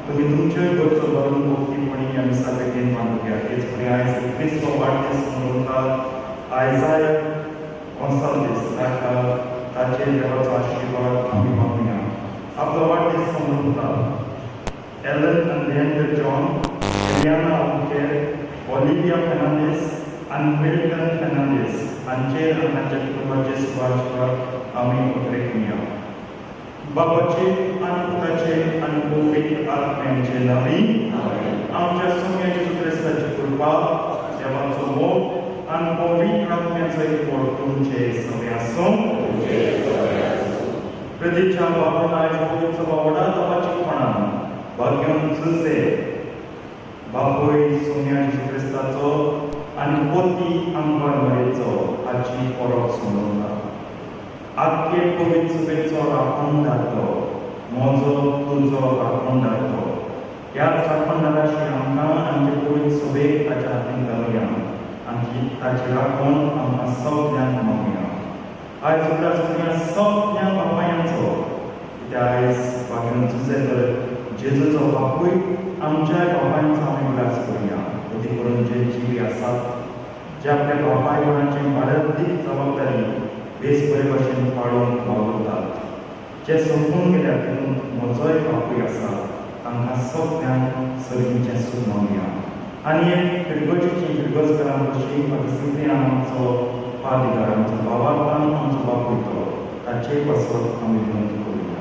तुम्ही तुमचे गोष्ट भरून मुक्तीपणी आणि साधकेन मानून घ्या. हेच पणे आयज क्रिस्त वाढदीस मनयतात. आयजाय कॉन्साल्टीस ताचे देवाचो आशिर्वाद आमी मागुया. आपलो वाढदीस मनयतात Elon and Leander John, Eliana Albuquerque, Olivia Fernandez, and Milton Fernandez, हांचे आनी तांच्या कुटुंबाचे सुवासिक आमी उतरयकुया. बाबाचे आनी पुताचे आनी पवित्र आत्म्याचे नांवी आमच्या सोम्या जेजू क्रिस्ताची कृपा, देवाचो मोग आनी पवित्र आत्म्याचो एकवट तुमचे सगळे आसूं. प्रतीच्या बाबान आयज पवित्र वावडा तपाचीपणान भाग्यान झुजले. बापूय सोम्या जेजू क्रिस्ताचो आनी पोती आंबार मरेचो हाची परब समजता. आख्खे पवित्र सभेचो राखण दातो, म्हजो तुजो राखण दातो. ह्याच राखणदाराशी आमकां आमचे पवित्र सभेक ताच्या हातीन घालुया आनी ताची राखण आमकां सगळ्यांक मागुया. आयज सुद्दां सगळ्या सगळ्या बापायांचो, कित्याक आयज भाग्यान झुजले तर जेजूचो बापूय आमच्या बापायांचो आमी उल्हास करुया. देखीक करून जे जीव आसात, जे आपल्या बापायपणाची बाळगतीक जबाबदारी बेस बरे भाशेन पाळून वावरतात, जे संपून गेल्या तितून म्हजोय बापूय आसा, तांकां सगळ्यांक सगळींचें सूख मागुया. आनी एक फिरगोचेची फिरगोजकारां कशी परिस्थिती आमचो पादिगार, आमचो बाबापण, आमचो बापूय तो, ताचे पासत आमी विनंती करुया.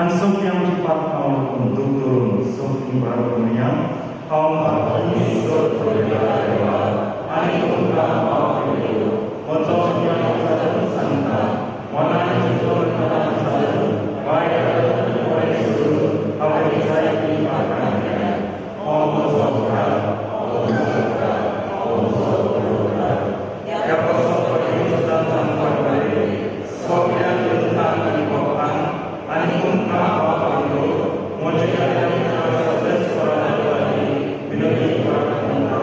आनी सगळीं आमची प्रार्थना वळखून दूख धरून सगळीं बराबर म्हणुया. हांव आनी तुमकां माफ करियो, म्हजो ज्ञान सांगता, मनाची वायट सोडून हांवें जायती पात्रां केल्या. हो म्हजो अपराध, ह्या पासून पवित्रतान पडले सगळ्या यत्नांक आनी भक्तांक आनी तुमकां माफ करियो, म्हज्या विनंती प्रार्थना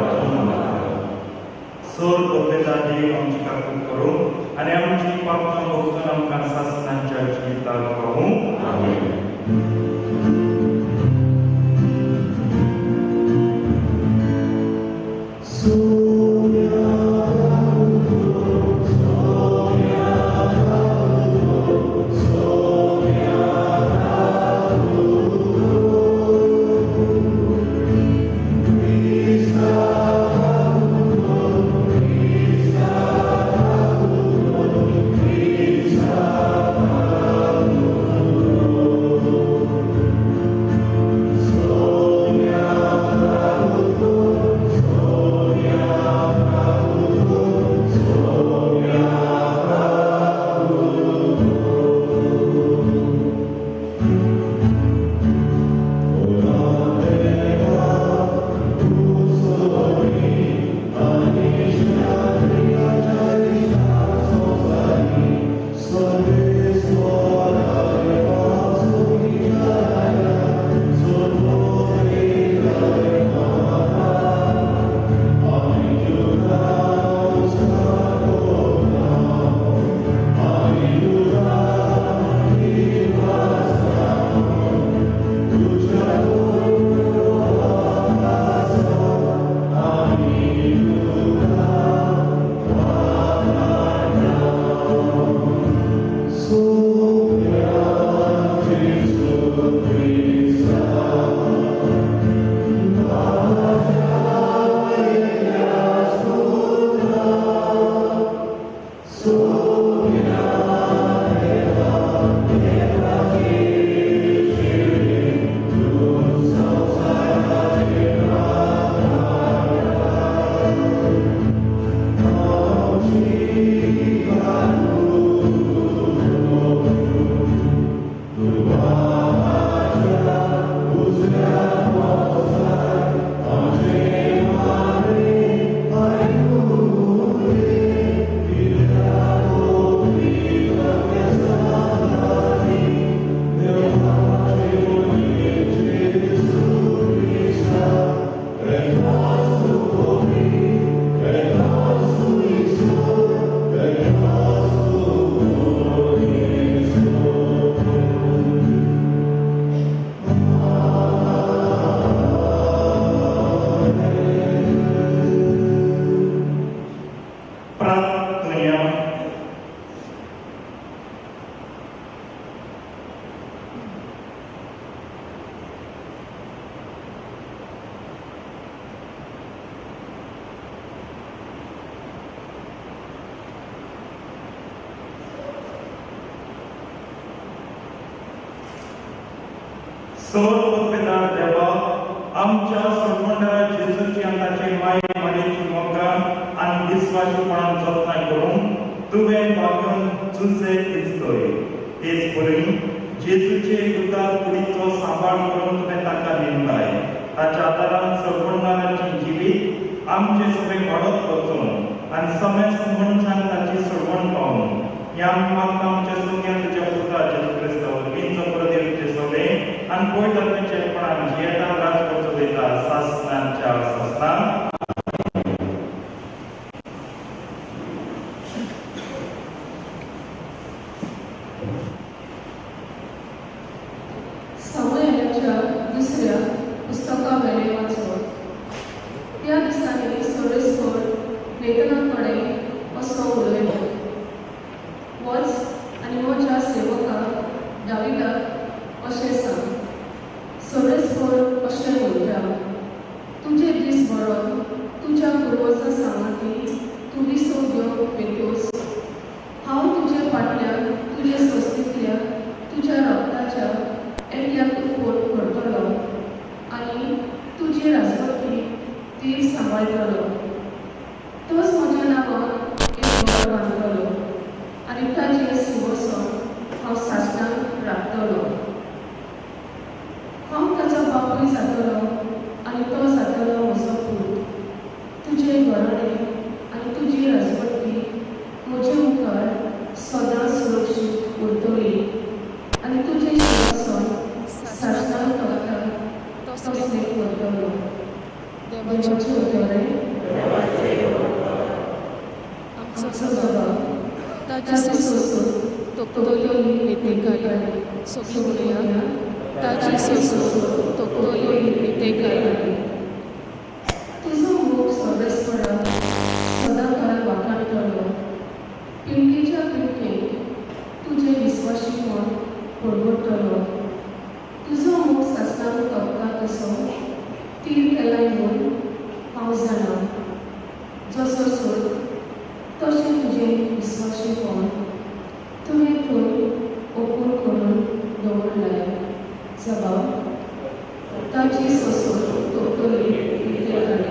सर्वपिता देवा आमच्या संबंधाला जेजूची आणि ताचे माये मानेची मोगान आणि विश्वासीपणान जतनाय करून तुवें भाग्योन तुझे दिसतोय हेच बरी जेजूचे युगात कुडीचो सांबाळ करून तुवें ताका दिताय ताच्या आदारान संबंधाची जिवीत आमचे सगळे वाडत वचून आणि समेस्त मनशान ताची सडवण पावून ह्या आमकां आमच्या सुन्यान तुज्या पुता जेजू क्रिस्तावर विंचो प्रदेवचे सगळे आणि पवित्रपणान जियेता राज करचो दिता सासनांच्या सासनान दुसऱ्या पुस्तका वेळे वाचप त्या दिसांनी सोरेस्पोर लेखनाकडे असो उलयलो वच आनी म्हज्या सेवकाक दाविदाक अशें सांग सोरेस्पोर अशें म्हणटा तुजे दीस बरोवन तुज्या पुर्वजां सांगाती तूं विसो घेवंक वेतोस हांव तुजे फाटल्यान तुजे संस्कृतींतल्या तुज्या रक्ताच्या एकल्याक फोन करतलो आनी तुजी राजवटी ती सांबाळटलो तोच म्हज्या नांवान एक घर बांदतलो आनी ताचें सिंहासन हांव सासणाक राखतलो हांव ताचो बापूय जातलो आनी तो जातलो म्हजो पूत तुजें घराणें आनी तुजी राजवटी म्हजे मुखार सदां सुरक्षीत उरतली आनी तुजें सिंहासन सासणाक करता तसलें करतलो देवाचें उतोरें आमचो जबाब ताची सोसून तोकतोली नितेकाय सगळीं उलया ताची सोसून तोकतोली नितेकाय तुजो मोग सर्वेस्पराक सदां काळ वाखाणटलो पिळगेच्या पिळगेक तुजें विस्वाशीपण परगडटलो तुजो मोग सासणाक कपता तसो तीर केलाय म्हूण हांव जाणा जसो सोद तशें तुजें विस्वाशीपण तुवें थंय ओपून करून दवरलाय जबाब ताची सोसून तोकतली नितेकाय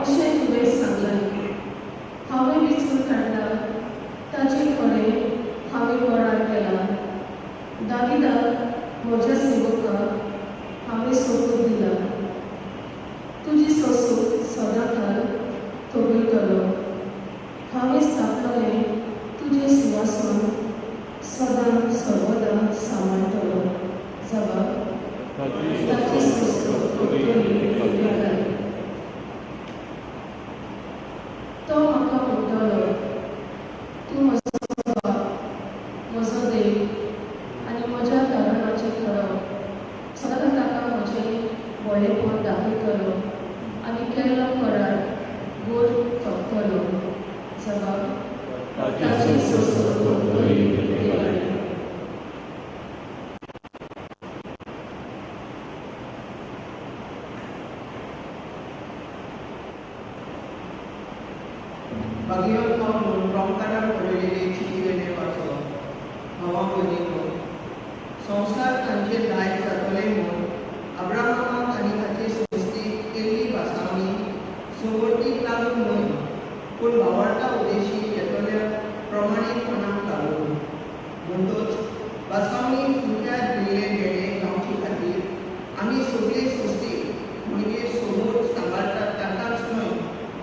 अशें तुवें सांगलां हांवें विचून काडला ताचें खरें हांवें गोळार केलां दाविदाक म्हज्या सेवकाक हांवें सोपून दिला तुजी सोसूक सदां काळ तोगयतलो हांवें स्थापलें तुजें सिंहासन सदां सर्वदा सांबाळटलो जबाब ताची सोसूक तोगतली नितेकाय तो म्हाका म्हणटलो तूं म्हजो बाप म्हजो देव आनी म्हज्या तारणाचें खरो सदां ताका म्हजें बळेपण दाखयतलो आनी केल्लो करार गोड थकतलो जबाब ताची सोसून तोकतली नितेकाय Bagian kaum perangkaran berlele ciri wene waso, hawa bonito. संसार तांचे लायक जातले म्हूण अब्राहमाक आनी ताचे संस्थेक केल्ली भासावणी सुवातीक लागून न्हय पूण वावरता उदेशी येतल्या प्रमाणीतपणाक लागून म्हणटूच भासावणी फुडक्यार दिल्ले वेळे गावचे खातीर आमी सगळे संस्थेक म्हणजे समोर सांबाळटात तांकांच न्हय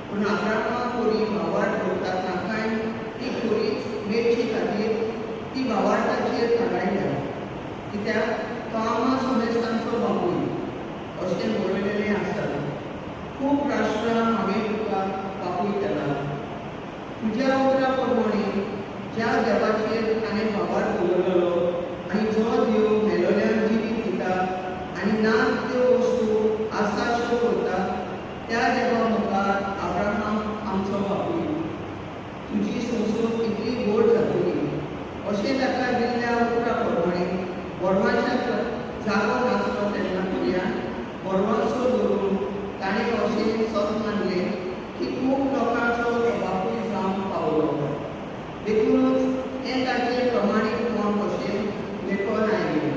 पूण अब्राहमाक कोरी वावर करतात तांकांय ती कोरीच वेळचे खातीर ती वावरताचेर थारायल्या कित्याक तो आम्हा समेस्तांचो बापूय अशें बरयलेलें आसा खूब राष्ट्रां हांवें तुका बापूय केला तुज्या उतरा प्रमाणे ज्या देवाचेर ताणें वावर दवरलेलो आनी जो देव मेलोल्यांक जिवीत दिता आनी ना त्यो वस्तू आसाश्यो करता त्या देवा मुखार अब्राहम आमचो बापूय तुजी संस्कृत इतली गोड जातली अशें ताका दिल्ल्या उतरा प्रमाणे गोरवाच्या जागो नासलो तेन्ना पर्यान गोरवांचो धरून ताणें अशें सत मानलें की खूब लोकांचो बापूय जावंक पावलो देखूनच हें ताचें प्रमाणीत मत अशें लेखन आयलें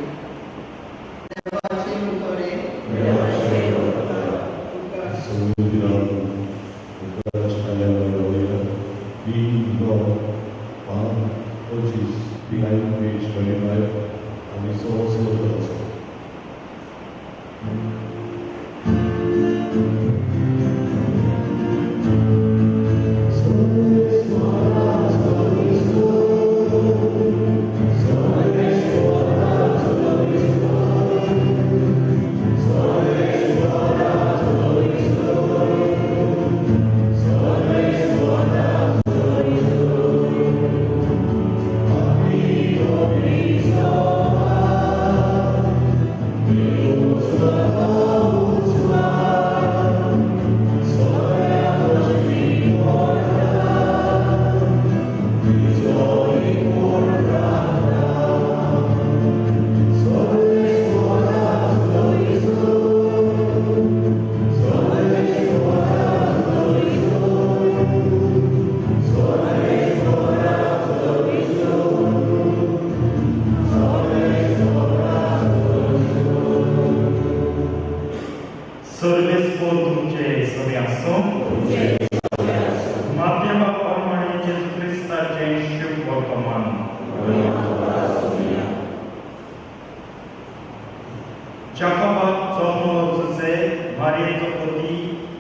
जाकोबाक जल्मलो जुसे मारयेचो पती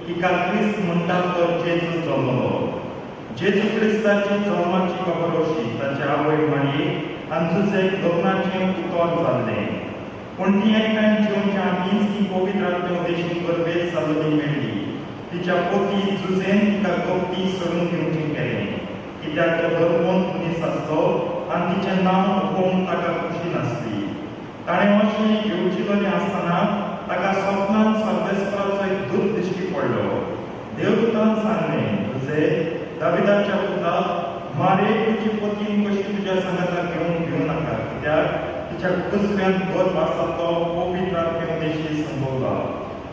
तिका क्रिस्त म्हणटात तो जेजू जल्मलो जेजू क्रिस्ताची जल्माची खबर अशी ताचे आवय मारयेक आनी जुसेक लग्नाचें उतर जाल्लें पूण ती एकठांय जेवच्या आदींच ती पवित्र आत्म्या उदेशीक गर्भेत जाल्ली मेळ्ळी तिच्या पती जुसेन तिका गोपटी सोडून दिवचें केलें कित्याक तो धर्मोन मनीस आसलो आनी तिचें नांव उखोवंक ताका खुशी नासली ताणें अशें येवचिलोलें आसतना ताका स्वप्नांत स्वर्गस्वराचो एक दूत दिश्टी पडलो देवदूतान सांगलें तुजे दाविदाच्या पुता मारयेक तुजी पतीन कशी तुज्या सांगाताक घेवं नाका कित्याक तिच्या कुसऱ्यांत गर्भ आसा तो पवित्र आत्म्या उदेशी संभोवला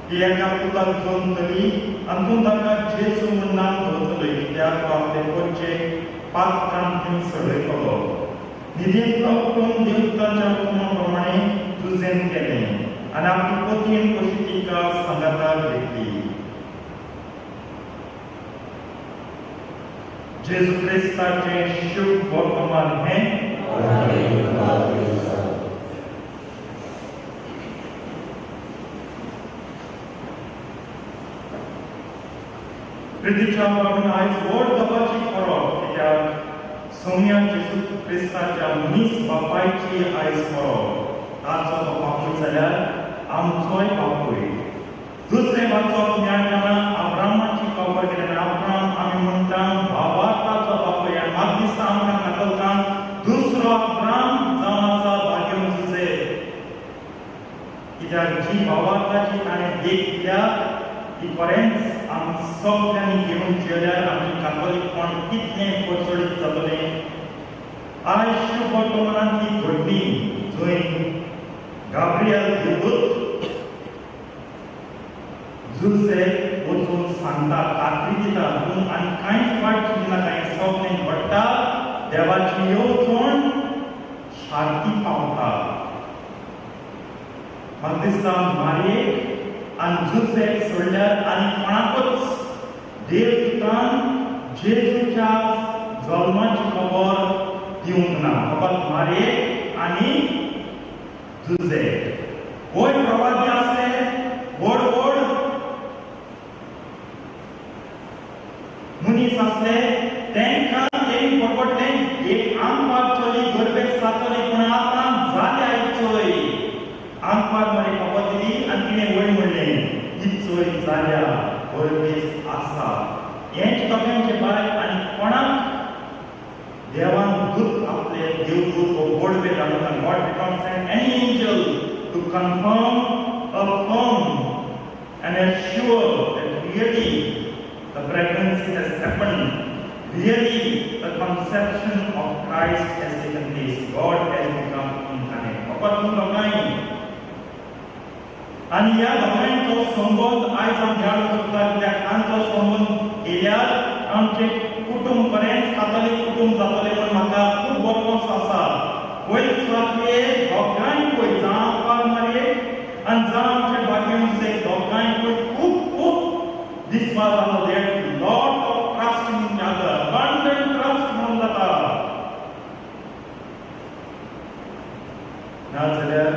ती एका पुताक जल्मतली आनी तूं ताका जेजू म्हूण नांव दवरतलो कित्याक तो आपले बच्चेक पातकान थंय सडयतलो निधेंतलो उठून देवदूताच्या हुकुमा प्रमाणे जुजेन केलें आनी आपली पतीन कशी तिका सांगाताक घेतली जेजू क्रिस्ताचें शुभ वर्तमान हें प्रितीच्या प्रमाणे आयज व्हड जावपाची परब कित्याक सौम्या जेजू क्रिस्ताच्या मनीस बापायची आयज परब ताचो तो बापूय जाल्यार आमचोय बापूय दुसरें वाचप मेळटना अब्रामाची खबर केली अब्राम आमी म्हणटा भावार्थाचो बापूय आनी म्हाका दिसता आमकां नातलकान दुसरो अब्राम जावन आसा भाग्यवन जुसे कित्याक जी भावार्थाची ताणें देख दिल्या ती खरेंच आमी सगळ्यांनी घेवन जेल्यार आमी कातोलीकपण कितलें पचडीत जातलें आयज शुभ वर्तमानांत ती घडली जंय गाब्रियल देवदूत जुसेक वचून सांगता खात्री दिता तूं आनी कांयच वाट चिंतनाका हें सगळें घडटा देवाची येवजण शांती पावता म्हाका दिसता मारयेक आनी जुसेक सोडल्यार आनी कोणाकूच देवदूतान जेजूच्या जल्माची खबर दिवंक ना फकत मारयेक आनी जुसेक वयर प्रवादी आसले व्हड व्हड मनीस आसले तांकां तेणी परवडलें एक आंकपार चली गर्भेत जातली पूण आतां जाले आयज चोय आंकपार मारी खबर दिली आनी तिणें वयर म्हणलें ही चोय जाल्या गर्भेत आसा हेंच दोगांयचे भायर आनी कोणाक देवान दूत आपले देवदूत वो व्हड वेळ धाडून God did not send any angel to confirm affirm and assure that really the pregnancy has happened, really the conception of Christ has taken place. God has become incarnate. Apart from आणि या दोघांचो संबंध आयज आमच्या सुद्धा कित्याक तांचो संबंध केल्यार आमचे कुटुंब बरेंच कातोलीक कुटुंब जातलें म्हूण म्हाका खूब बरोस आसा पयलीं सुवाते दोगांयकूय जावं पार मारयेक आनी जावं आमचे भाग्यवंत दोगांयकूय खूब विस्वास जालो देट lot of trust in each other abundant trust म्हणून जाता नाजाल्यार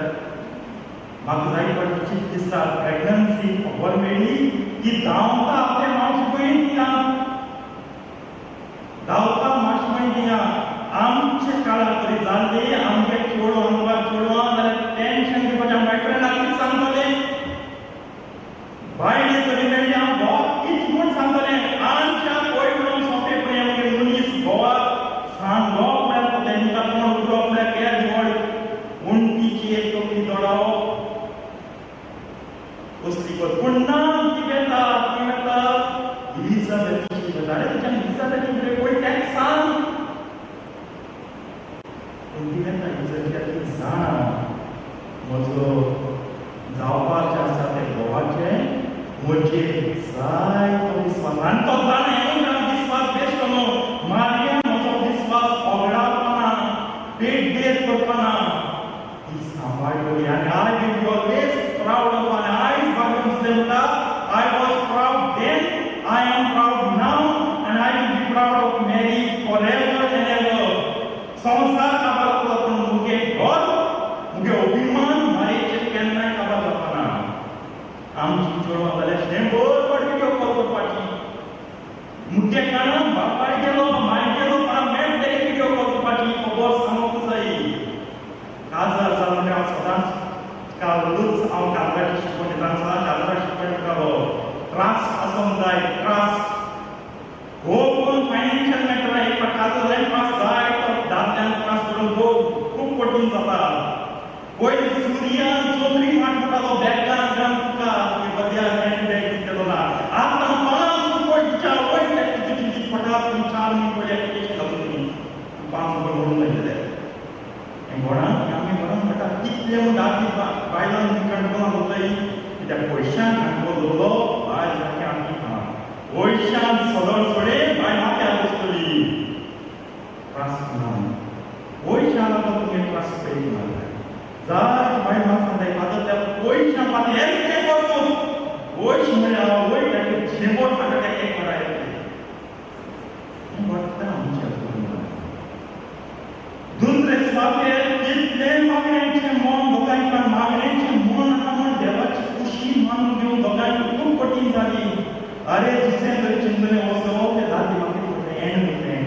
म्हाका जाय पडची दिसता प्रेग्नन्सी खबर मेळ्ळी की धांवता आपल्या मावशी भयण दिया धांवता मावशी भयण दिया आमचे काळार तरी जाल्ले आमगे चेडो आमकां चेडवां जाल्यार टेन्शन घेवपाचें बॉयफ्रेंडाक कितें सांगतलें बायले तरी मेळ्ळी हांव घोवाक कितें म्हूण सांगतलें आमच्या पयडून सोंपेपणी आमगे मनीस घोवाक सांगलो म्हळ्यार तेंकां कोण उलोवप म्हळ्यार केर निवड उंटीचेर तोपी दडोवप कसली गत पूण ना ती वेता इलिझाबेथीची गजाल आरे तिच्यान इलिझाबेथी कडेन पळय तेंक सांग पूण ती वेता इलिझाबेथी जाणा म्हजो जावपाचें आसा तें घोवाचें म्हजेर जायतो विस्वास आनी तो जाणा हें विस्वास बेश्टो न्हू मारया म्हजो विस्वास ओगडावपाना पेट बेर करपाना ती सांबाळटली आनी I will be always proud of आनी आयज भाग्यवंत म्हणटा I was proud then, I am proud now, and I will be proud of Mary forever and ever. संसार काबार पूण मुगे घर मुगे अभिमान मारयेचेर केन्नाय काबार जावपाना आमची चेडवां जाल्यार 100 फावट व्हिडिओ कॉल करपाची. मुद्दे कारण बापाय गेलो माय गेलो पण मेळ तरी व्हिडिओ कॉल करपाची खबर सांगूंक जाय. काजार जालो म्हणजे हांव सदांच कालूच हांव कालराची शिकवण दिता कालराची शिकवण दितालो. ट्रास्ट आसूंक जाय ट्रास्ट. हो कोण फायनान्शियल मॅटर आहे पण काजरान ट्रास्ट जाय तो दादल्यान ट्रास्ट करून खूप कठीण जाता. पयलीं सूर्यान चोदरी माट म्हणटालो बॅगान घालून तुका बद्या हँडबॅग दितलो ना. आतां 5 रुपयाच्या वयर तुजी फटाक 4 रुपया कितें घालून तुमी 5 रुपया म्हणून लायलेले. हें घोडान आमी घोडान म्हणटा कितले म्हूण दादी बायलान कंट्रोलान उरताय कित्याक पयशांक कंट्रोल दवरलो बाय सारकें आमी पयशांक सदळ सोडे बाय माथ्यार बसतली. ट्रास्ट ना पयशां लागून तुमी ट्रास्ट करीना जाय बाय म्हाका सांगताय आतां त्या पयशां खातीर हें करून पयशे म्हळ्यार वयर ताका झेमोट म्हाका तें एक कराय वाटता आमच्या दुसरे सुवातेर कितले मागण्यांचे मन दोगांयच्या मागण्यांचे मन आनी देवाची खुशी मानून घेवन दोगांयची खूब कठीण जाली. अरे दुसरे जर चिंतले वचो ते दादी म्हाका एंड म्हटलें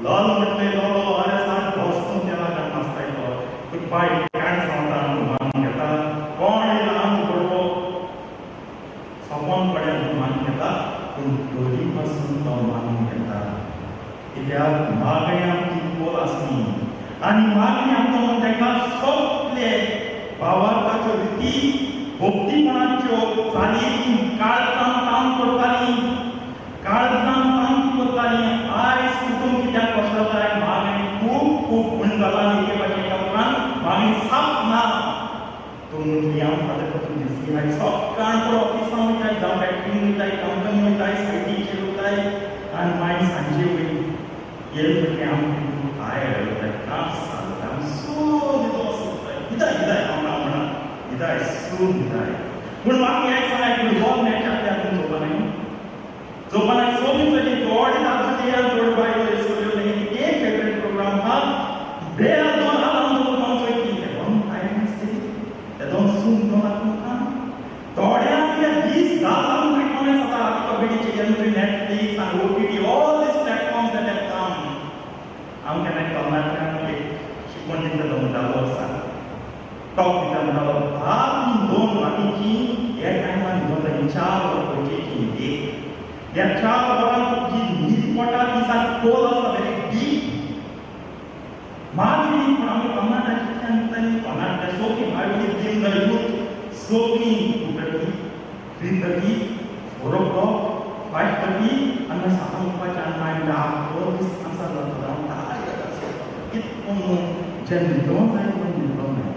लॉल म्हटलें लोलो अरे सारको वचून देवा घालून नाचतायलो तुका बाय कांय सांगता मानून घेता कोण येयला आमचो पडवो सोपोन पड्यार मानून घेता पूण दोरी पासून तो मानून घेता. कित्याक मागण्यांक ती पोल आसली आनी मागण्यांक तो ताका सोंपले भावार्थाच्यो रिती भोक्तीपणाच्यो चाली काळजान काम करताली आयज कुटूंब कित्याक पसरताय मागणी खूब उण जाला एके भाशेच्या उपरांत मागणी साप ना. तो म्हणटली हांव फाल्यां पासून दिसली हांव सकाळ पड ऑफिसांत वयताय जावं फॅक्टरीन वयताय कंपनीन वयताय सायटीचेर वयताय आनी मागीर सांजे वयली येले फावटी हांव टायर्ड जाताय त्रास जाता हांव सो दिवस वयताय कित्याक हांव ना म्हणा कित्याक सून कित्याक पूण म्हाका एक सांगाय हो मॅचाक त्या तुमी जोपानाय सोबीत जाली थोडे दादोचे या थोडे बायलो येसोल्यो एक फेवरेट प्रोग्राम हा बेल दोन आलाम दोन कॉन्सर्ट की दोन टाइम असते ते दोन सून दोन आतां थोड्या कितें 20 लाख प्लॅटफॉर्म्स आसा कबड्डीचे गेम नेटफ्लिक्स आनी OTT all this platforms that have come. हांव केन्ना कर्नाटकान एक शिकवण दितालो म्हणटालो आसा टॉप दिता म्हणटालो 2 रातीची ह्या टायमान दोन जाली 4 वरांची एक ह्या 4 वरांत जी न्हीद पडटा ती सारकी खोल आसता वेरी डीप. मागणी पूण आमी कर्नाटकांतल्यान दिताली कर्नाटक सोगलीं भायली गेम जाली यूथ सोगलीं 2:30 4 o'clock 5:30 आनी सामान उठपाचें आनी मागीर आख्खो दीस आसा जाता कितून जेन्ना न्हिदोंक जाय पूण न्हिदोंक जाय.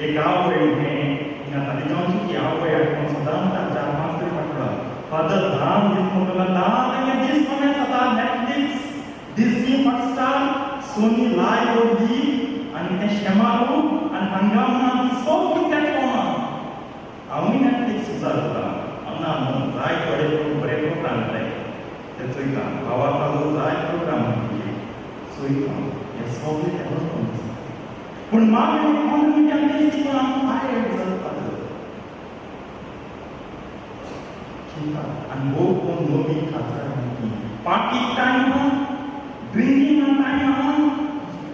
एक आवय हें हिंगा तालिगांवची ती आवय आयकून सदां 4-5 तरी फाटला फादर दान दीस म्हणटलो दान आनी दीस कोणे जाता Netflix Disney Hotstar Sony LIV ओडी आनी तें शेमारू आनी हंगामा सगळीं प्लॅटफॉर्मां हांवूय नेटफ्लिक्स यूजर जाता हांव ना न्हू जाय थोडे बरे प्रोग्राम जाय ते चोयता भावा लागून जाय प्रोग्राम चोयता हे सगळें डेवलपमेंट आसा. पूण मागणी कोण मिडियम दिसती पूण आमकां टायर्ड जाता and go on movie खातर party time drinking time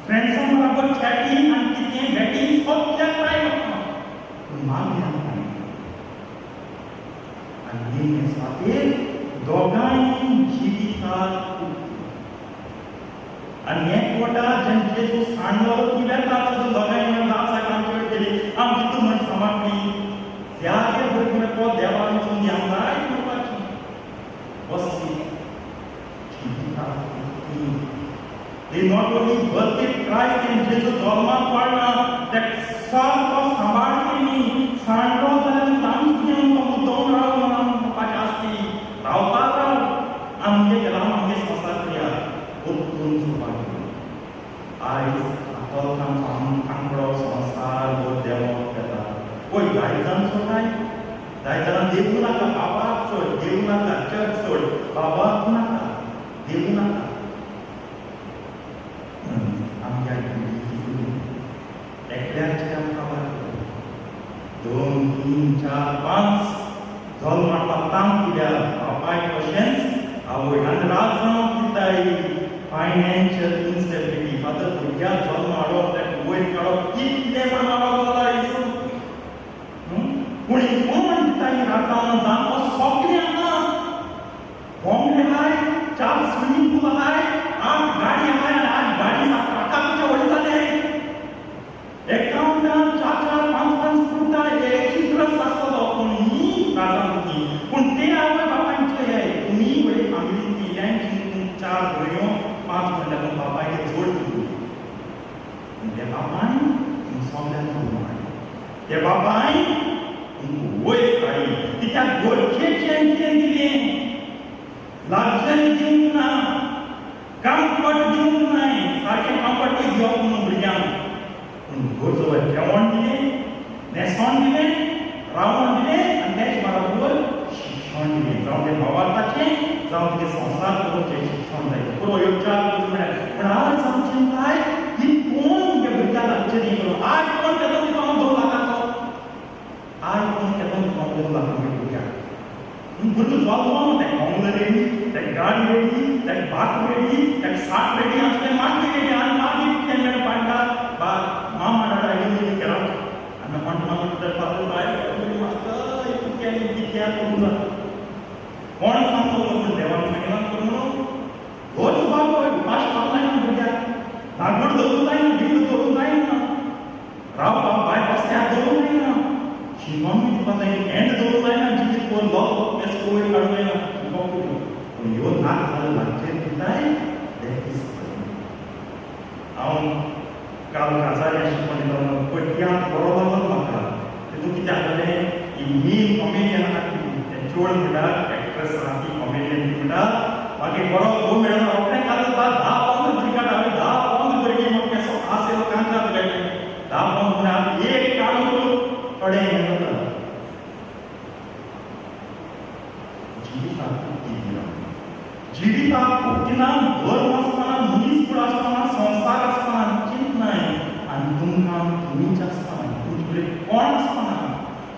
friends बरोबर चॅटिंग आणि कितें बॅटिंग सगळ्या टाइम मागण्या टाइम आनी हे खातीर दोगांय जिवितात आनी एकवटा जेन्ना जेजू सांडलो ती वेता दोगांय मेळून दासा काम केली आमी तितून म्हण समापली त्यागे भुरगे तो देवान वचून आमकां करपाची वस्ती They not only birthed Christ in Jesus जल्माक पाडना that सारको सांबाळटली सांडलो जाल्यार तांच घेवन तो मुद्दम राव म्हणून म्हणपाचें आसती रावपाक राव आमगे गेला आमगे संसार करया उत्तून चुपाक आयज आतोलकांचो आंकडो संसार हो देव घेता पळय दायजान सोडाय दायजान देवू नाका बाबाक सोड देवू नाका चर्च सोड बाबाक नाका देवू नाका आमच्या एकल्याच काम काबार 2, 3, 4, 5 जल्मा पत्ताम कित्याक बापाय कशेंच आवय आनी राजनांव दिताय फायनान्शियल इन्स्टेबिलिटी फादर भुरग्याक जल्म हाडप ताका वयर काडप कितलें मानवाक जाला इसू पूण कोण दिताय राजनांव जाणटो सगळें आहा बॉम्बे आहाय 4 स्विमींग पूल आहाय 8 गाडी आहाय आनी 8 गाडी ट्रकाचे व्हड जाले एकाउंटांत 4-4, 5-5 फुटां एक इंट्रस्ट आसतलो पूण ही राजनांव पूण ते आवय बापायचे हे तुमी बरे फॅमिली यांची 4 भुरग्यो 5 म्हणल्यार बापायक जोड दिली ते बापाय सगळ्यांक मार ते बापाय वयर काडली कित्याक गोडचें चॅम्पियन दिलें लग्जरी दिवंक ना कम्फर्ट दिवंक नाय सारकें कम्फर्ट दिवप न्हू भुरग्यांक पूण गोडचो जेवण दिलें न्हेसोण दिलें रावण दिलें आनी तेच बरोबर शिक्षण दिलें जावं तें भावार्थाचें जावं कितें संस्कार करूचें शिक्षण जाय पुरो ह्यो 4 गोश्टी म्हळ्यार पूण आज आमचें काय ही कोण त्या भुरग्याक लग्जरी करून आज कोण केलो तुका 2 लाखाचो आज कोण केलो तुका 2 लाखाचो भुरग्याक भुरगो जल्मा तेका बंगलो रेडी तेका गाडी रेडी तेका बाक रेडी तेका साठ रेडी आसलें मागीर रेडी आनी मागीर कितें मेळ पाडटा मामा डाडा येवन केला आनी मागीर तर पातळ बाय मागता कित्याक करूंक ना कोण सांगतो पूण देवान सांगितलां करूं होच बाबा उपास पावंक जायना भुरग्याक धागड दवरूंक जायना भिड दवरूंक जायना रावपाक बाय बसत्यार दवरूंक जायना शिवण दिवपाक जाय एंड दवरूंक जायना जितीत कोण लोक तेच कोवीड काडूंक जायना पूण ह्यो नाक जालो लागचेर दिताय हांव काल काजारी शिकवण दितालो पट्ट्यांत बरो लागलो म्हाका तितून कितें जातालें ही मेन कॉमेडियन आहा ती चोड म्हणटा एक्ट्रेस आहा ती कॉमेडियन ती म्हणटा मागीर बरो गो मेळना रोखडें काल 10-15 भुरगीं हाडली 10-15 भुरगीं म्हाका केसो आस येलो कांकात गायले 10-15 म्हळ्यार एक काडून थोडे हें जाता जिविताक उक्तीनान घर आसतना मनीस कुळ आसतना संसार आसतना चिंतनाय आनी तुमकां तुमीच आसतना तुमचे कडेन कोण आसतना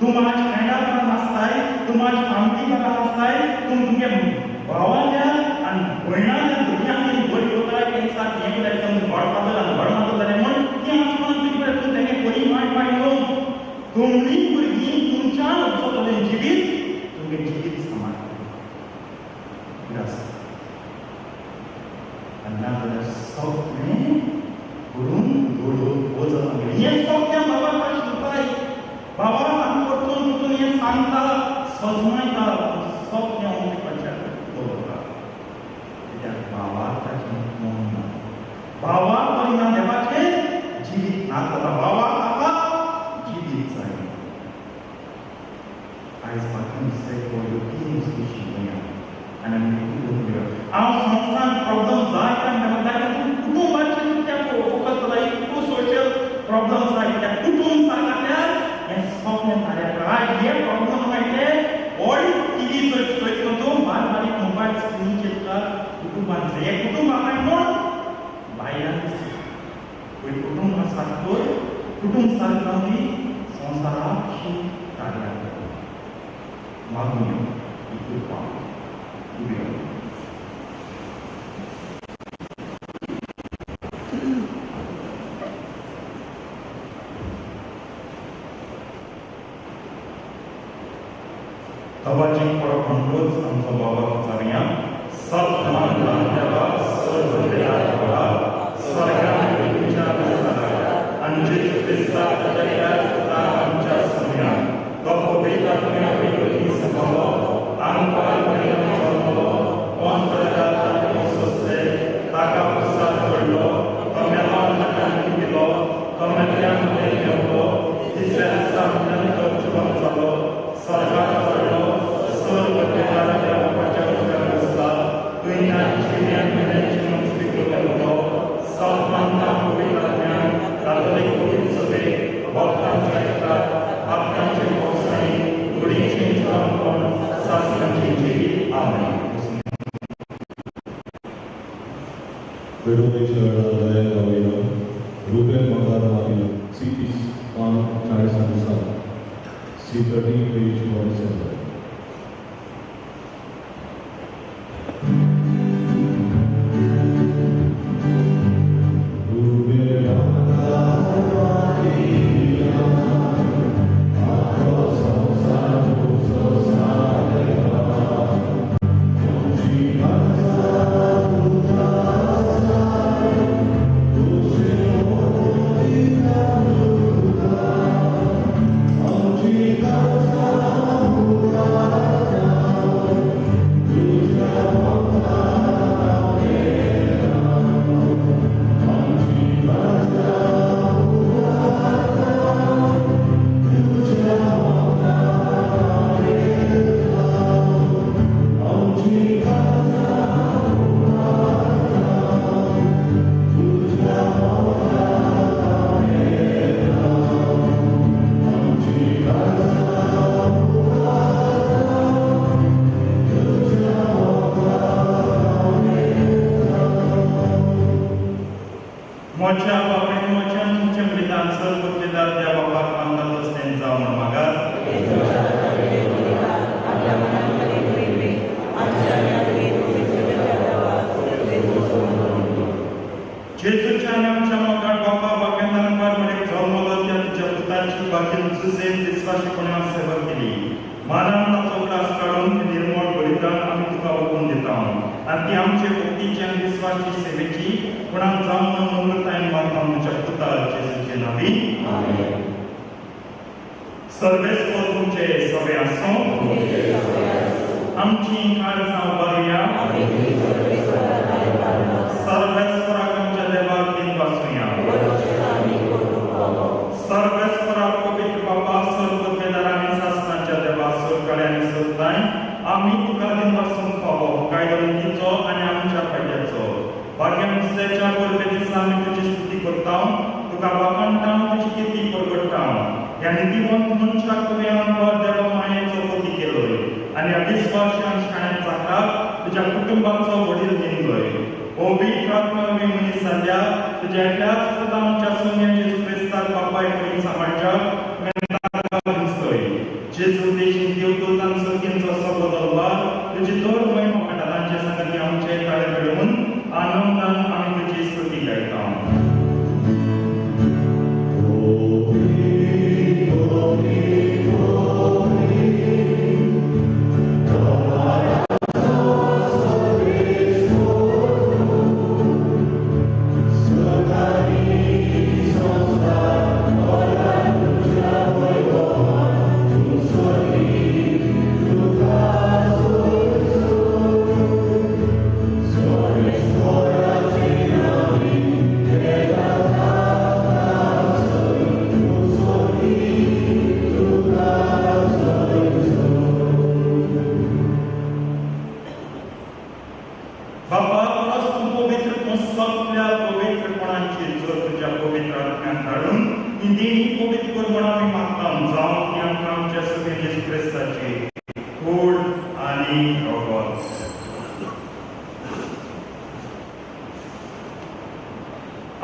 तूं माझ्या फ्रेंडा बरोबर आसताय तूं माझ्या फॅमिली बरोबर आसताय तूं तुमगे भावांच्या आनी भयणाच्या भुरग्यांक बरी करताय तेंक सारकें हें करताय तुमकां गॉडफादर आनी गॉडमदर जालें म्हण तीं आसतना तुजे कडेन तूं तेंगे बरी वायट येवं तुमची भुरगीं तुमच्या वचतलें जिवीत तुमगे जिवीत सांबाळ नाजाल्यार सगळें करून दवरून वचत हें सगळें बाबाक शिकताय बाबा आमी परतून परतून हें सांगता सजमायता सगळें ओंकपाचें दवरता कित्याक बाबाक ताचें मन ना बाबाक पयना देवाचें जिवीत ना जाता बाबाक ताका जिवीत जाय आयज म्हाका दिसता ह्यो 3 वस्तू शिकया आनी आमी हांव संस्थान प्रॉब्लम जाय काय म्हणटा कुटुंबाचे कित्याक फोकस जाता खूब सोशल प्रॉब्लम्स जाय कित्याक कुटुंब सारकेल्यार हें सगळें सारकें आज हे प्रॉब्लम माहिती व्हड टीव्ही चोयत तूं बारीक मोबायल स्क्रीनीचेर तुका कुटुंबांत हे कुटुंब आहाय म्हूण भायल्यान पळय कुटुंब सारको कुटुंब सारको जावन संवसाराक कार्यां मागूया ही कृपा Tabaci para konfront आमचो बाबा विचारया सत्मान देवा सर्वदेवा देवा स्वर्गांत तुमच्या आसता आमचे क्रिस्ता तया तुका आमच्या समया तो पवित्र आत्म्या विरोधी सभाव आमकां परिणाम कोंत्रजात सोसले ताका प्रसाद पडलो तो मेलोन ताका दिलो तो मेल्यान मेलो तिसऱ्या दिसा मेल्यान तो जिवंत जालो स्वर्गांत पडलो स्वर्ग देवाच्या देवाच्या उजव्या बसला तुयना जिव्यान मेल्याची मस्ती केलो सत्मानता पवित्र आत्म्या कातोलीक पवित्र सभे भक्तांच्या एकता आपणाचे भोवसाणी गुडीचे जीवन शास्त्रांची जिवीत आमेन रुपये मंगळवारी C30 पेज 47 मानान ताचो ग्लास काडून ती निर्मळ बलिदान आमी तुका ओपून दिता आनी ती आमचे भक्तीची आनी विश्वासाची सेवेची कोणाक जावं म्हणून नम्रतायेन मागता तुमच्या पुता जेजूचे नांवी आमेन. सर्वेस्पर तुमचे सवे आसूं आमची काळजां उबारुया सर्वेस्पराक आमच्या देवाक दिन वाचुया सर्वेस्पराक पवित्र बाबा सर्वोद्वेदार आनी शास्त्रांच्या देवा सरकाळ्यांनी सोदताय आमी तुका दिन वाचून फावो कायदो आनी आमच्या फायद्याचो भाग्यमुक्तेच्या परबे दिसा आमी तुजी स्तुती करता तुका वाखाणटा तुजी किर्ती परगट्टा ह्या नितीवंत मनशाक तुवें आमकां देवा मायेचो पती केलोय आनी अविस्वासी आनी शाण्या जात्राक तुज्या कुटुंबाचो वडील दिनलोय पवित्र आत्म्यावे मनीस जाल्या तुज्या एकल्याच पुता आमच्या सोन्या जेजू क्रिस्ताक बापाय कडेन सांबाळच्या दिसतोय जेजू देशीन देवदूतान सर्गींचो असो बदलवा तुजी दोर महिमा वाटा तांचे संगती आमचे काळे घडोवन आनंदान आमी तुजी स्तुती गायता.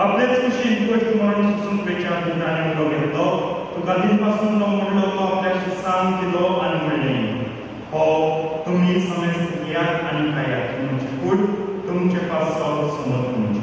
आपलेच कुशीन गोष्ट म्हणून सुसून पेच्या दिनाने उडो घेतलो तुका दिनपासून तो म्हणलो तो आपल्याशी सांग दिलो आनी म्हणलें हो तुमी समेस्त घेयात आनी खायात तुमची कूड तुमचे पासो समज तुमची.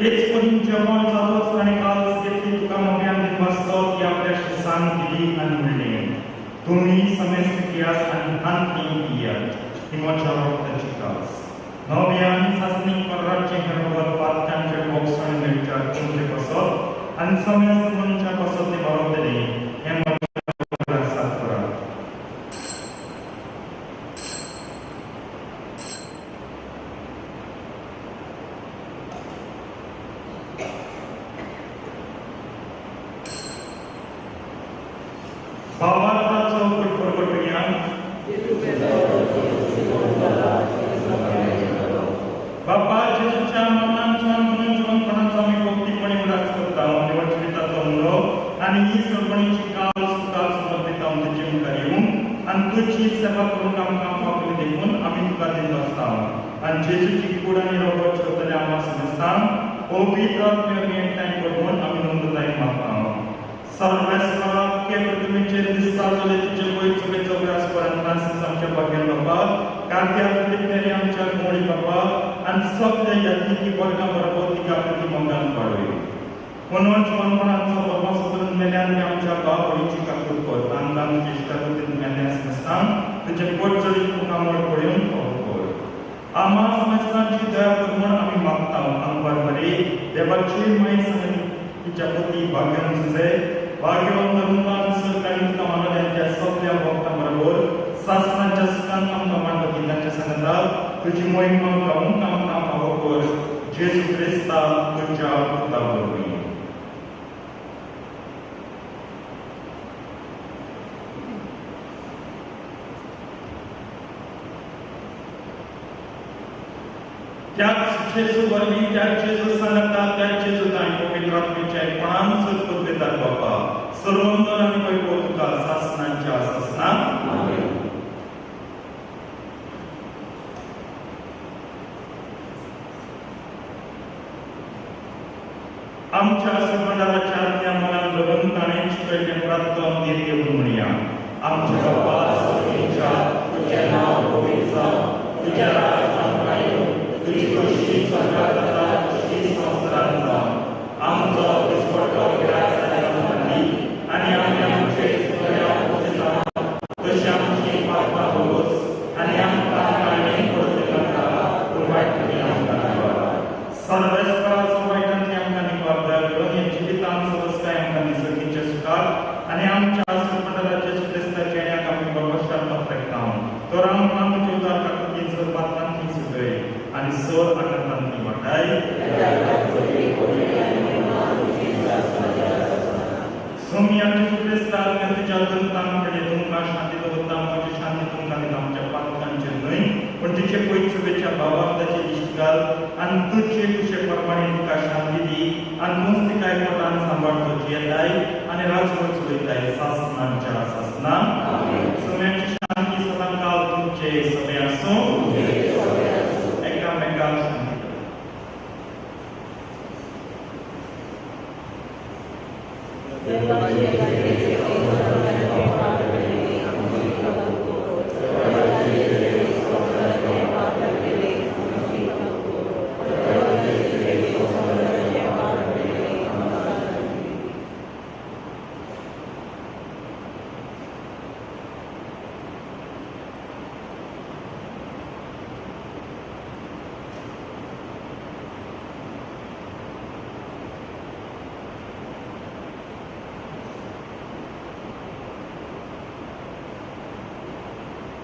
तेच पण जेवण जालोच आनी कालच घेतली तुका नव्यान दिवसतो ती आपल्याशी सांग दिली आनी म्हणलें तुमी समेस्त घेयात आनी हांती पियात ही म्हज्या रगताची कास. नव्यान सासणी पर्राचे गर्भवत पात्यांचे बोगसण मेळच्यात तुमचे कसत आनी समेस्त मनच्या कसत ते बरोवतले हें म्हज्या साथ करा. भावार्थाचो परगटुया बाबा जेजूच्या मनांच्यान म्हणून जीवनपणाचो आमी भक्तीपणी उल्हास करता देवाच्या उलो आनी ही सरपणीची काल सुद्दां समर्पिता तुजे मुखार येवंक आनी तुजी सेवा करूंक आमकां पावली देखून आमी तुका दित आसता आनी जेजूची कूड आनी रगत करतले आमकां समजता पवित्र आत्म्यान एकठांय करून आमी नोंदताय मागता. सर्वेस्पराक केवळ तुमचे दिसता जाले तुजे वयचो वेचो व्यास पर्यंत फ्रांसीस आमच्या भाग्यान बाबा कार्त्या फिलिपेरी आमच्या मोडी बाबा आनी सगळे यात्रिकी वर्गा बरोबर तिका प्रती मंगल पाडोय. म्हणून जीवनपणाचो बाबा सोदून मेल्यान आमच्या बावडीची काकूट कर तांकां ज्येष्ठा कृतीन मेल्यास नासतान तुजे पोटचडी मुखामळ पळोवन कर. आम्हा समस्तांची दया कर म्हूण आमी मागता आमकां बरे देवाची माय सांगली तिच्या पती भाग्यान सुजे भाग्यवंत रुंदान सरकारी कामांतल्या सगळ्या भक्तां बरोबर शास्त्रांच्या सुखान आमकां मांडो दिनाच्या सांगता तुजी मोहिमा गावूंक आमकां फावो कर जेजू क्रिस्ता तुज्या पुता वरवीं. त्याच जेजू वरवीं त्याच जेजू सांगता त्याच जेजू ताई पवित्र आत्म्याच्या एकपणान सत्तर देतात बाबा सर्वंदन आनी वैभव तुका शासनाच्या शासनात आमेन. आमच्या सर्वंडाच्या आज्ञा मनान धरून ताणें शिकयलें प्रार्थना दीर्घ म्हणया आमच्या बापाच्या तुझे नाव पवित्र जावं, तुझ्या राज्यांत येवं, तुझी कशी स्वर्गात जाता तशी संवसारांत जावं. आमचो दिसपट्टो गिरायक आमकां दी आनी आमचे चुकल्यांक वचना तशी आमची पापां भोगोस आनी आमकां काळजीन पडूं नाका पूण वायटांतल्यान आमकां निवार. सर्वेस्पराचो वायटांतल्यान आमकां निवार दया करून हे जिवितांत सवस्काय आमकां निसर्गीचे सुखार आनी आमच्या आस्पतालाचे सुक्रिस्ताचे आनी आमी भगवशान पात्रकाम तर आमकां तुज्या उदारकांतली जल्मांतली सुगय आनी सर आनंदांतली वाटाय. सोम्याचे सुक्रिस्तार तुज्या दंतांकडे तुमकां शांती दवरता, म्हजी शांती तुमकां दिता. आमच्या पातकांचेर न्हय पूण तुजे पयसुबेच्या भावाक ताचे दिश्ट घाल आनी तुजे कुशे प्रमाणे तुका शांती दी आनी तूंच तिका एकवटान सांबाळतो जियेताय आनी राजवट चलयताय सासणांच्या सासणां. सोम्याची शांती सदां काल तुमचे सगळे आसूं. एकामेकांक शांती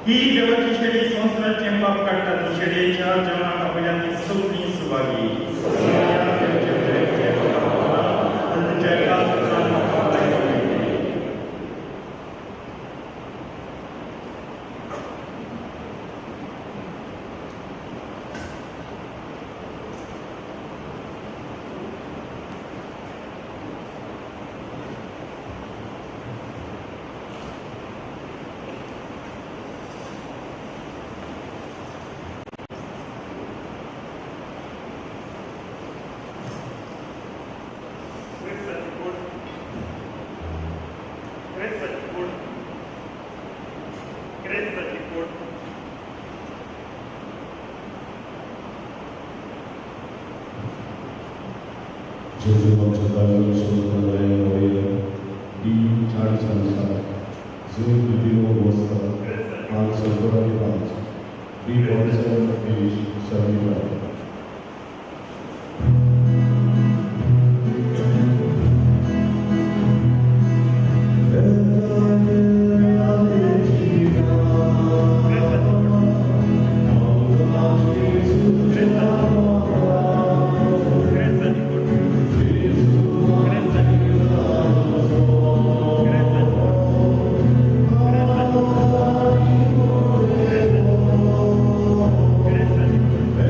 ही देवाची शेडी संवसाराचे पाप काडटा. ती शेडयेच्या जेवणाक आपल्यान ती सगळी सुवागी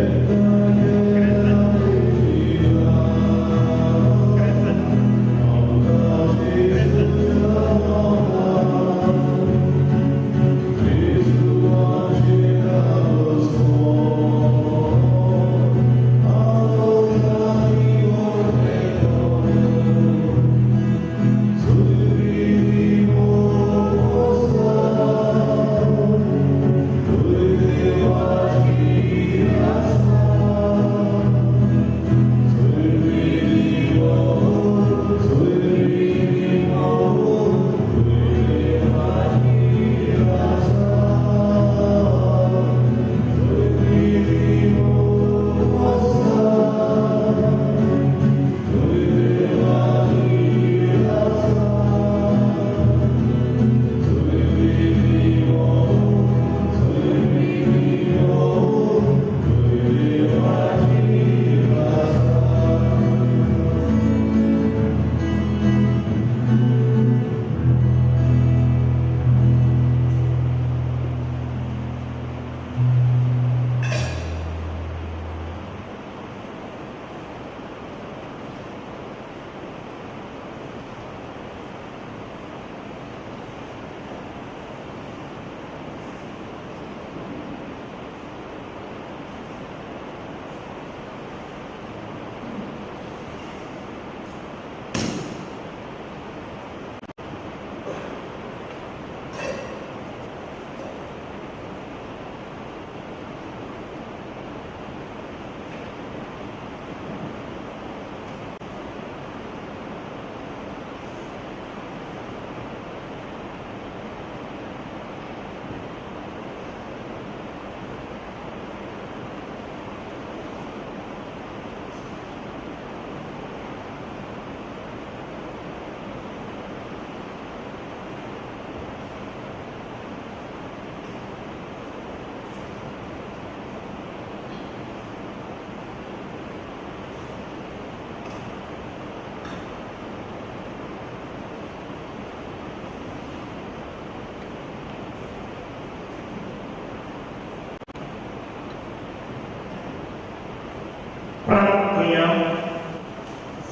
Amen.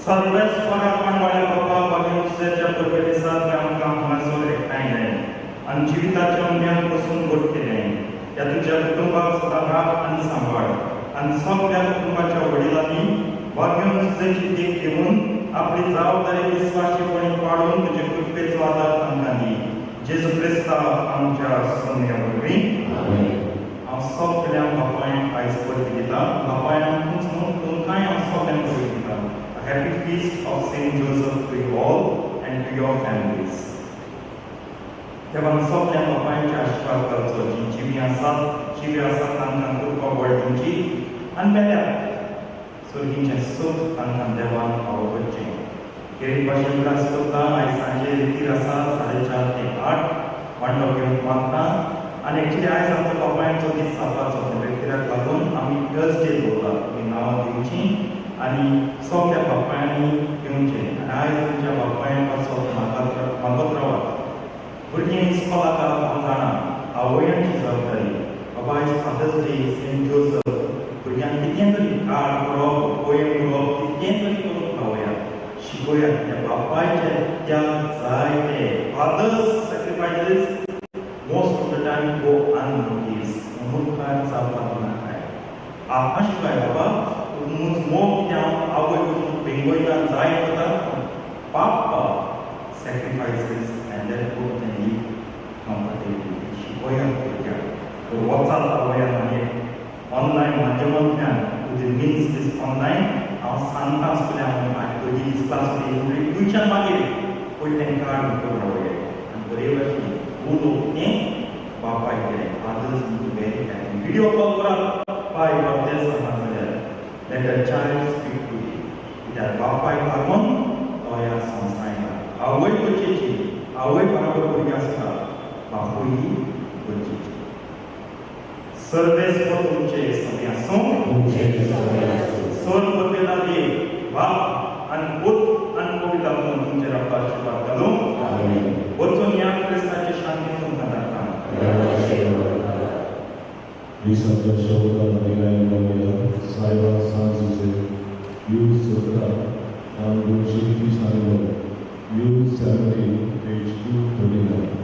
सर्वेस्पराक मांडवाळ्या बाबा बागेच्या परबेसात आमकां हांगासर एकठांयलें आनी जिविताच्या उम्यान पसून घोट केलें. त्या तुज्या कुटुंबाक सदां राख आनी सांबाळ आनी सगळ्या कुटुंबाच्या वडिलांनी वागून तुजेची देख घेवन आपली जबाबदारी विस्वाशीपणी पाडून तुजे कृपेचो आदार तांकां दी. जेजू क्रिस्ता आमच्या सोन्या वरवीं हांव सगळ्यांक बापायन आयज परबी दिता. बापायन तुमकांय हांव सगळ्यांक परबी दिता. Happy feast of Saint Joseph to you all and to your families. देवान सगळ्यांक बापायचे आशिर्वाद करचो. जी जिवी आसात तांकां कृपा व्हड दिवची आनी बेल्याक सर्गीचें सूख तांकां देवान फावो करचें. खेरीत भाशेन उलास करता. आयज सांजे रितीर आसा 4:30 ते 8 वांटो घेवंक मागता. आनी एक्चुली आयज आमचो बापायचो दीस जावपाचो. कित्याक लागून आमी थर्सडे दवरला. तुमी नांवां दिवचीं आनी सगळ्या बापायांनी घेवचें. आनी आयज तुमच्या बापायन पासो मागत रावात. भुरगीं इस्कॉलाक हांव जाणा आवयांची जबाबदारी. बाबा आयज फादर्स डे सेंट जोसफ भुरग्यांक कितें तरी कार्ड करप पोयम करप कितें तरी करून खावया शिकोया. त्या बापायचे त्याग जायते fathers sacrifices most of the time go unnoticed. मुखार जावपाक नाकाय. आतां शिकय बाबा मोग कितें आवय करून बेंगोयता जाय करता पापा sacrifices and then go and live comfortably. शिकोया भुरग्यांक. तर वचात आवया मागीर ऑनलायन माध्यमांतल्यान तुजे मिन्स दीस ऑनलायन हांव सांगता आसतलें. हांव पयलीं दीस क्लास ट्युशन मागीर पयलीं तें कार्ड करून रावया आनी बरे भशेन उलोवप बापाय कडेन. Fathers need very happy. Video call करात बाय बर्थडे सांगता जाल्यार let a child speak to you. कित्याक बापाय लागून तो ह्या संवसारांत आवय गरजेची. आवय बरोबर भुरगीं आसता बापूय गरजेची. सर्वेस्पर तुमचे सगळे आसूं. सर बदलेला देव बाप आनी पूत आनी पवित्र आत्मा तुमचेर आपलो आशिर्वाद घालूं. वचून ह्या क्रिस्ताचे शांती तुमकां धाडटा. Lisandro Shota, Nilay Mamela, Saiva Sanzuse, Yu Sota, and Shirki Sango, Yu 17, page 239.